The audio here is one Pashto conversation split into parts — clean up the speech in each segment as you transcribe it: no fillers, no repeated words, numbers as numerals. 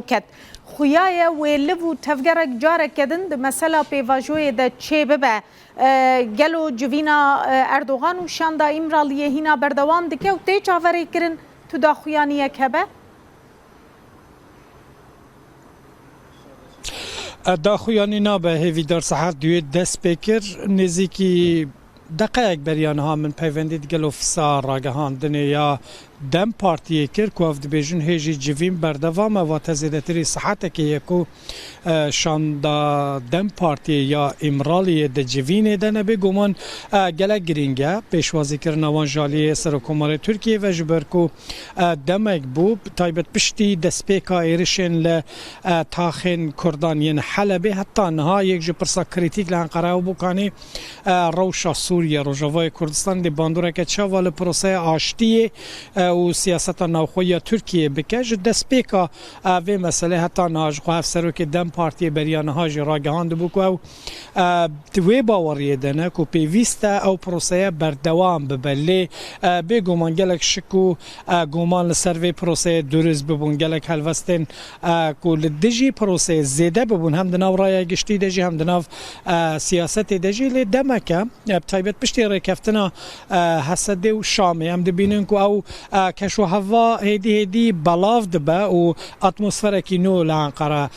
کت خویای ویلو تفگرک جارک کدن ده مثلا پیواجوی ده چه ببه گلو جوینا اردوغان و شاندا امرالیه هینا بردوام دکه و تی چاوری کرن تو دا خویانیه که به؟ دا خویانی نابه هیویدار سحر دوی دست بکر نزیکی دقیق بریان ها من پیوندید گلو فسار راگهاندنه یا دم پارتیه کر که افت بیجن هیجی جویم بردوام و تزیدتری صحت که یکو شاندا دم پارتیه یا امرالی ده جوینه ده نبی گمان گله گرینگه پیشوازی کرنوان جالی سرکومار ترکیه و جبرکو دمک بوب تایبت پشتی دسپیکا ایرشن ل تاخن کردانین حلبه حتی نها یک جو پرسا کریتیک لانقره و بکانی روشا سوریه روجاوای کردستان دی باندوره که چاوال پروسه آشتیه و سیاست نوخوی ترکیه بکش دسپیکا و مسئله حتی نهاج خواهف سرو که دم پارتی بریان هاج راگهاند بکو او توی باوریه دنه که پیویسته او پروسه بردوام ببلی بگومان گلک شکو گومان لسروی پروسه درز ببون گلک حلوستن که لدجی پروسه زیده ببون هم دناو رای گشتی دجی هم دناو سیاست دجی لدمکه بتایبت پشتی رکفتنا حسده و شامه هم دبینن که او کشو هوا هیدی بلاف دبه و اتمسفره کی نو لانقره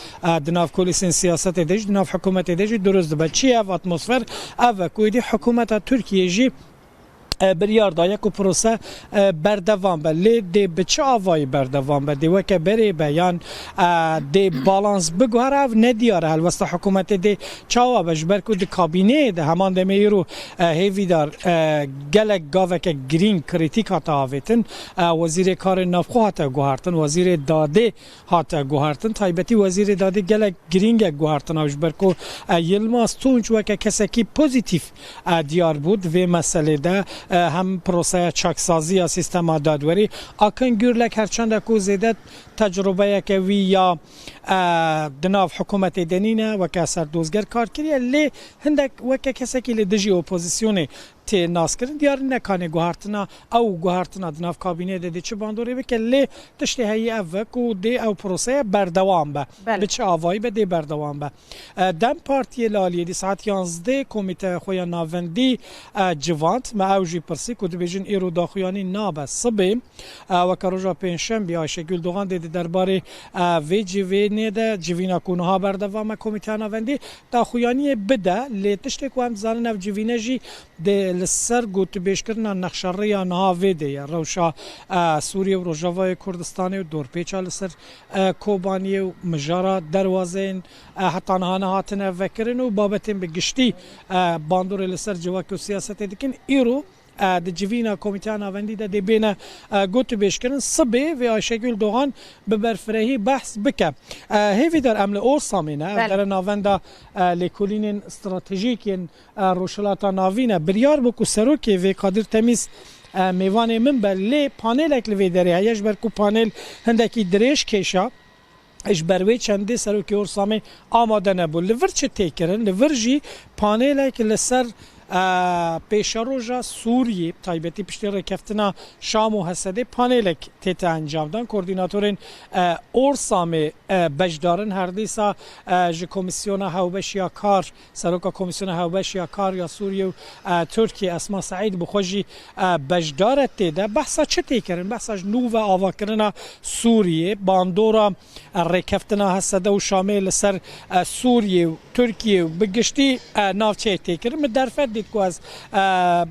دناف کلیسین سیاست دج دناف حکومت دج درست دبه چی اف اتمسفر اف کویدی حکومت ترکیه جی بریار دایا کو پروسه بردوام به لی دی بچه آوای بردوام به دی وکه بری بیان دی بالانس بگوهره و ندیاره الوسط حکومت دی چاوا بجبر کو دی کابینه دی همان دی میرو هیوی دار گلک گاوه که گرین کریتیک هاتا آویتن وزیر کار نفخو هاتا گوهرتن وزیر داده هاتا گوهرتن تایبتی وزیر داده گلک گرینگ گوهرتن بجبر کو یلماس تونج وکه کسکی پوزیتیف دیار بود و مسئله ده هم پروسه چاکسازی یا سیستم دادوری اکن گرلک هرچند کو زیادت تجربه که وی یا دناف حکومت دنینه و که سردوزگر کار کریه لی هندک و که کسی که لدجی اپوزیسیونه تی ناس کردن دیار نکانه گوهرتنا او گوهرتنا دناف کابینه ده چه باندوری بکه لی تشتی هایی اوک و دی او پروسه بردوام به بچه آوایی به دی بردوام به دم پارتی لالیه دی ساعت 11 کمیته خویا ناوندی جوانت ما اوجی پرسی که بیجن ایرو داخویانی نابه صبح و که روژا پینشن بیا شکل دوغان دی درباره وی جوی نیده جوینا کونها بردوام کمیته ناوندی داخویانی بده لی تشتی که هم زنن او جوینه جی دی لسر گوت بیش کردن نقشه‌ری آنها ویده یا روشا سوریه و روجاوای کردستانی و دورپیچا لسر کوبانی و مجارا دروازین حتی آنها نهاتن وکرن و بابتین بگشتی باندور لسر جواک و سیاست دیکن ایرو د جوینا کمیته ناوندی د بین گوت بیش کردن صبح و آشگل دوغان به برفرهی بحث بکه هیوی در عمل اور سامینه در ناوندا لیکولین استراتژیک روشلاتا ناوینه بریار بکو سروکی و قادر تمیز میوان من بر لی پانل اکل وی داره هیچ بر کو پانل هندکی دریش کشا اش بروی چنده سروکی اور سامی آماده نبود لور چه تیکرن لور جی پانل اکل سر پیشروجا سوریه تایبتی پشتی رکفتنا شام و حسده پانیلک تیت انجام دان کوردیناتورین اورسام بجدارن هر دیسا ج کمیسیون هاوبش یا کار سروکا کمیسیون هاوبش یا کار یا سوریه و ترکیه اسما سعید بخوجی بجدارت تیده بحثا چه تیکرن بحثا جنو و آوا کرنا سوریه باندورا رکفتنا حسده و شامل سر سوریه و ترکیه و بگشتی نافچه تیکرن مدرفت دید که از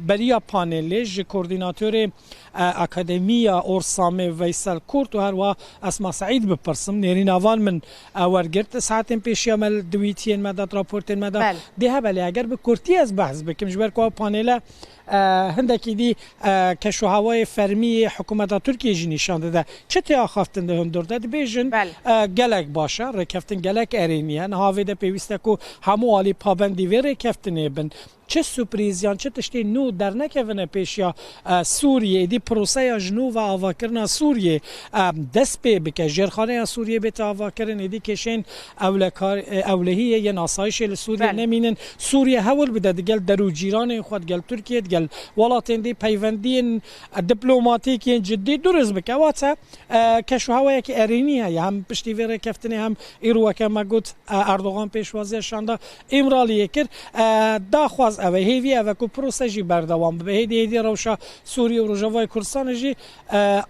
بریا پانلیج کوردیناتور اکادمیا اورسامه ویسل کورت و هر و اسما سعید بپرسم نیرین آوان من ورگرت ساعتین پیشی عمل دویتین مدد راپورتین مدد دیه بله اگر به کورتی از بحث بکم جبر که پانیل هندکی دی کشو هوای فرمی حکومت ترکیه جی نشان داده چه تیا خوافتن ده هم درده بیجن گلک باشه رکفتن گلک ارینیه نهاوی ده پیوسته که همو آلی پابندی وی رکفتنه بن چه سپریزیان چه تشتی نو در نکونه پیشیا سوریه دی پروسه جنو و آوا کردن سوریه دست به بکه جرخانه سوریه به آوا کردن دی کشین اولهیه یه ناسایش سوریه نمینن سوریه هول بده گل درو جیران خود گل ترکیه گل گل ولاتین دی پیوندین دیپلماتیکی جدی درست بکه واتە کەشوهاوەیەکی ئەرێنیە یا هەم پشتی وێرە کەفتنی هەم ئیروەکەمە گوت ئەردۆغان پێشوازیەشاندا ئیمرالیە کرد داخواز ئەوە هێوی ئەوەکو پرۆسەژی بەردەوام ببێ هێدی ڕەوشە سووریە و ڕۆژەوای کوردستانژی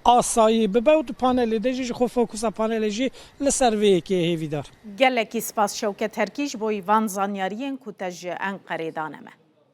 ئاسایی ببە و پانێلی دەژی خۆ فۆکوسە پانێلێژی لەسەر vêyekê hêvîdar gelekî spas Şewket Herkî ji bo îvan zanyariyên ku te ji Enqerê daneme.